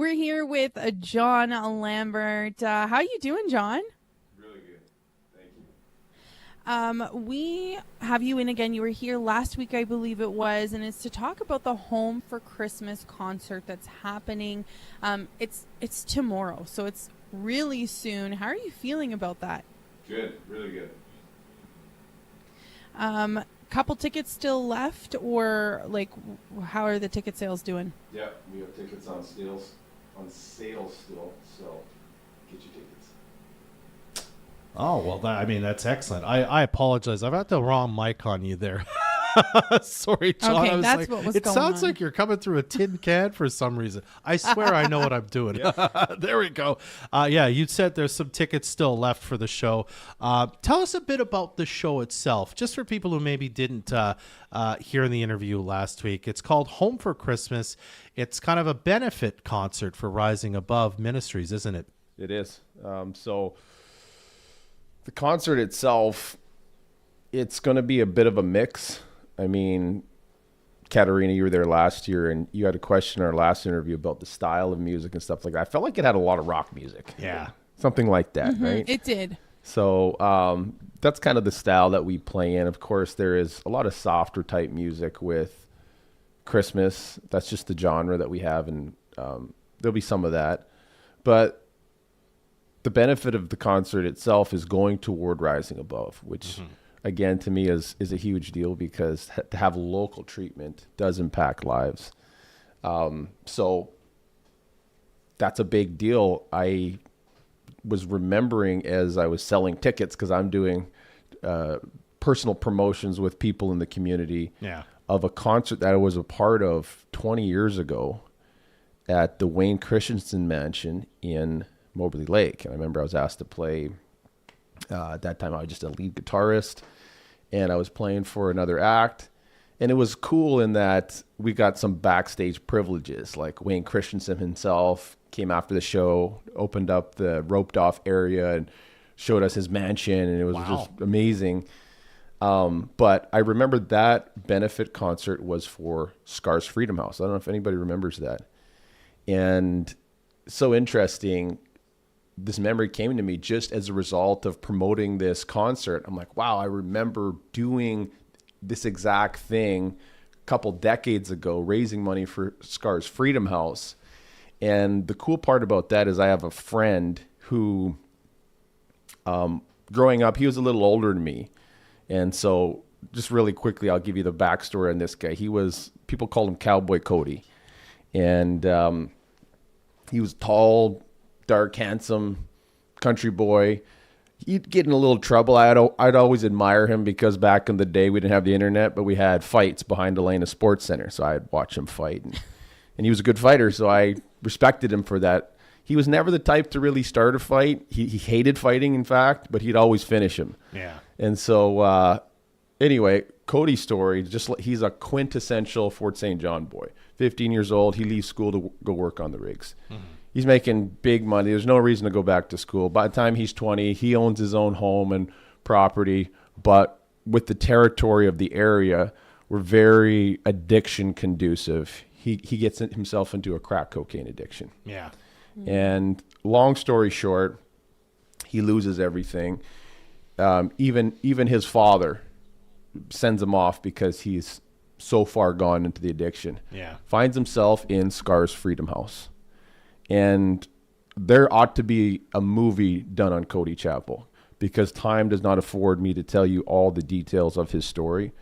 We're here with John Lambert. How you doing, John? Really good. Thank you. We have you in again. You were here last week, I believe it was, and it's to talk about the Home for Christmas concert that's happening. It's tomorrow, so it's really soon. How are you feeling about that? Good. Really good. Couple tickets still left, or like, how are the ticket sales doing? Yeah, we have tickets on sale still, so get your tickets. Oh, well, that's excellent. I apologize. I've got the wrong mic on you there. Sorry, John. Okay, I was that's like, what was it going sounds on. like you're coming through a tin can for some reason. I swear I know what I'm doing. There we go. Yeah, you said there's some tickets still left for the show. Tell us a bit about the show itself, just for people who maybe didn't hear in the interview last week. It's called Home for Christmas. It's kind of a benefit concert for Rising Above Ministries, isn't it? It is. So the concert itself, it's going to be a bit of a mix. I mean, Katarina, you were there last year, and you had a question in our last interview about the style of music and stuff like that. I felt like it had a lot of rock music. Yeah. Something like that, right? It did. So that's kind of the style that we play in. Of course, there is a lot of softer type music with Christmas. That's just the genre that we have, and there'll be some of that. But the benefit of the concert itself is going toward Rising Above, which... again, to me is a huge deal, because to have local treatment does impact lives. So that's a big deal. I was remembering as I was selling tickets, because I'm doing personal promotions with people in the community, of a concert that I was a part of 20 years ago at the Wayne Christensen Mansion in Moberly Lake. And I remember I was asked to play. At that time, I was just a lead guitarist, and I was playing for another act. And it was cool in that we got some backstage privileges. Like Wayne Christensen himself came after the show, opened up the roped off area, and showed us his mansion, and it was just amazing. But I remember that benefit concert was for Scars Freedom House. I don't know if anybody remembers that. And so interesting. This memory came to me just as a result of promoting this concert. I'm like, wow, I remember doing this exact thing a couple decades ago, raising money for Scars Freedom House. And the cool part about that is I have a friend who, growing up, he was a little older than me. And so just really quickly, I'll give you the backstory on this guy. People called him Cowboy Cody. And he was tall, dark, handsome country boy. He'd get in a little trouble. I'd always admire him, because back in the day we didn't have the internet, but we had fights behind Elena Sports Center, so I'd watch him fight, and he was a good fighter, so I respected him for that. He was never the type to really start a fight. He hated fighting, in fact, but he'd always finish him. Yeah. And so anyway, Cody's story, he's a quintessential Fort St. John boy. 15 years old, he leaves school to go work on the rigs. He's making big money. There's no reason to go back to school. By the time he's 20, he owns his own home and property. But with the territory of the area, we're very addiction conducive. He gets himself into a crack cocaine addiction. Yeah. And long story short, he loses everything. Even his father sends him off because he's so far gone into the addiction. Yeah. Finds himself in Scars Freedom House. And there ought to be a movie done on Cody Chappell, because time does not afford me to tell you all the details of his story.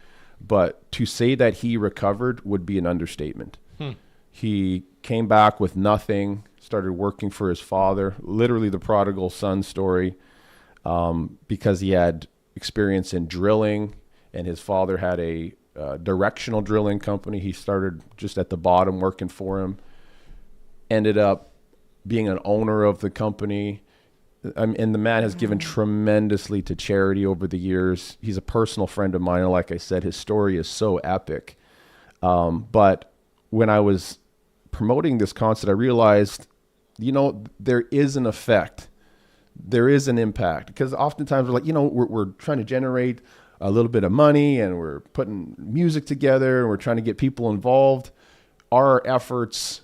But to say that he recovered would be an understatement. He came back with nothing, started working for his father, literally the prodigal son story, because he had experience in drilling, and his father had a directional drilling company. He started just at the bottom working for him, ended up being an owner of the company. And the man has given tremendously to charity over the years. He's a personal friend of mine. And like I said, his story is so epic. But when I was promoting this concert, I realized, there is an effect. There is an impact. Because oftentimes we're like, we're trying to generate a little bit of money, and we're putting music together, and we're trying to get people involved. Our efforts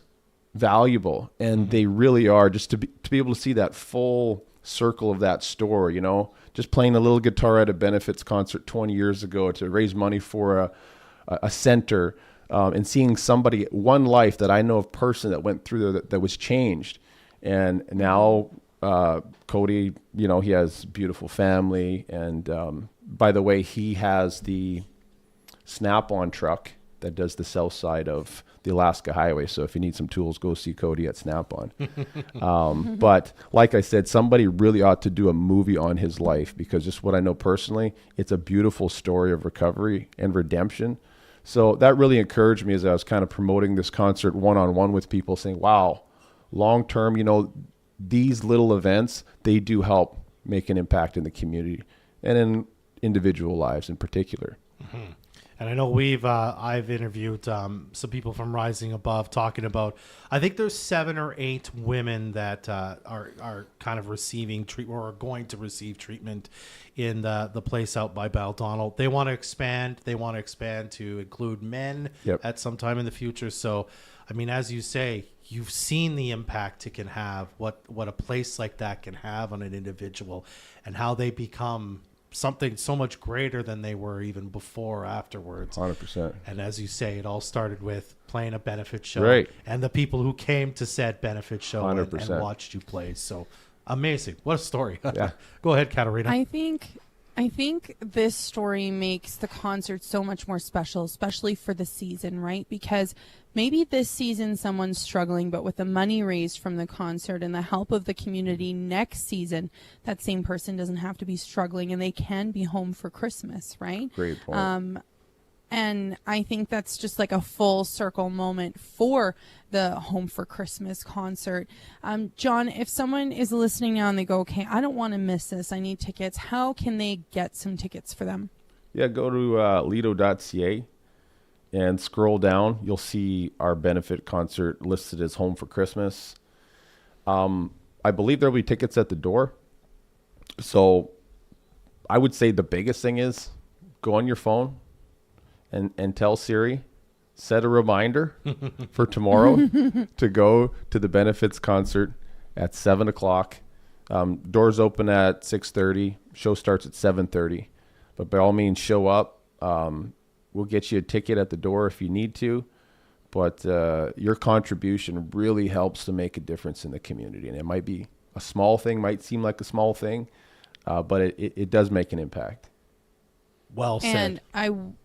valuable, and they really are. Just to be able to see that full circle of that story, you know, just playing a little guitar at a benefits concert 20 years ago to raise money for a center, and seeing somebody, one life that I know of person that went through there that was changed. And now Cody, you know, he has a beautiful family. And by the way, he has the Snap-on truck that does the south side of the Alaska Highway. So if you need some tools, go see Cody at Snap-on. But like I said, somebody really ought to do a movie on his life, because just what I know personally, it's a beautiful story of recovery and redemption. So that really encouraged me as I was kind of promoting this concert one-on-one with people, saying, wow, long-term, you know, these little events, they do help make an impact in the community and in individual lives in particular. Mm-hmm. And I know I've interviewed some people from Rising Above talking about, I think there's 7 or 8 women that are kind of receiving treatment or are going to receive treatment in the place out by Baldonald. They want to expand. They want to expand to include men at some time in the future. So, I mean, as you say, you've seen the impact it can have, what a place like that can have on an individual, and how they become something so much greater than they were even before or afterwards. 100%. And as you say, it all started with playing a benefit show, right, and the people who came to said benefit show and watched you play. So amazing. What a story. Yeah. Go ahead, Katarina. I think this story makes the concert so much more special, especially for the season, right? Because maybe this season someone's struggling, but with the money raised from the concert and the help of the community next season, that same person doesn't have to be struggling, and they can be home for Christmas, right? Great point. And I think that's just like a full circle moment for the Home for Christmas concert. John, if someone is listening now and they go, okay, I don't want to miss this, I need tickets, how can they get some tickets for them? Yeah, go to Lido.ca and scroll down. You'll see our benefit concert listed as Home for Christmas. I believe there'll be tickets at the door. So I would say the biggest thing is go on your phone and tell Siri, set a reminder for tomorrow to go to the benefits concert at 7 o'clock. Doors open at 6:30. Show starts at 7:30. But by all means, show up. We'll get you a ticket at the door if you need to. But your contribution really helps to make a difference in the community. And it might be a small thing, might seem like a small thing, but it does make an impact. Well said. And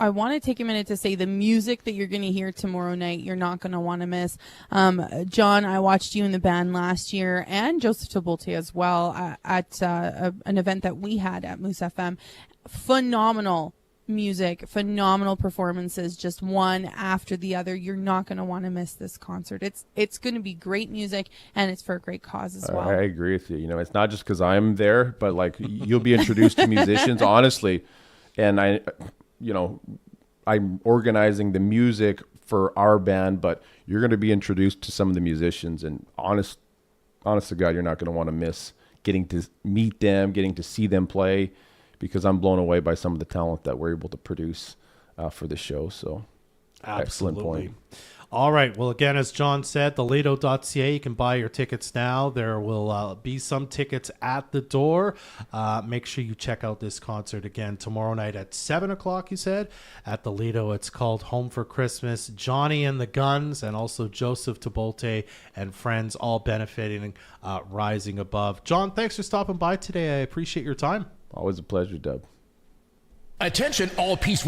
I want to take a minute to say the music that you're going to hear tomorrow night, you're not going to want to miss. John, I watched you in the band last year, and Joseph Tabolte as well, at an event that we had at Moose FM. Phenomenal music, phenomenal performances, just one after the other. You're not going to want to miss this concert. It's going to be great music, and it's for a great cause as well. I agree with you. You know, it's not just because I'm there, but like you'll be introduced to musicians, honestly. And I'm organizing the music for our band, but you're going to be introduced to some of the musicians, and honest to God, you're not going to want to miss getting to meet them, getting to see them play, because I'm blown away by some of the talent that we're able to produce for the show. So excellent point. All right. Well, again, as John said, the Lido.ca, you can buy your tickets now. There will be some tickets at the door. Make sure you check out this concert again tomorrow night at 7 o'clock, you said, at the Lido. It's called Home for Christmas. Johnny and the Guns, and also Joseph Tabolte and friends, all benefiting Rising Above. John, thanks for stopping by today. I appreciate your time. Always a pleasure, Deb. Attention, all Peace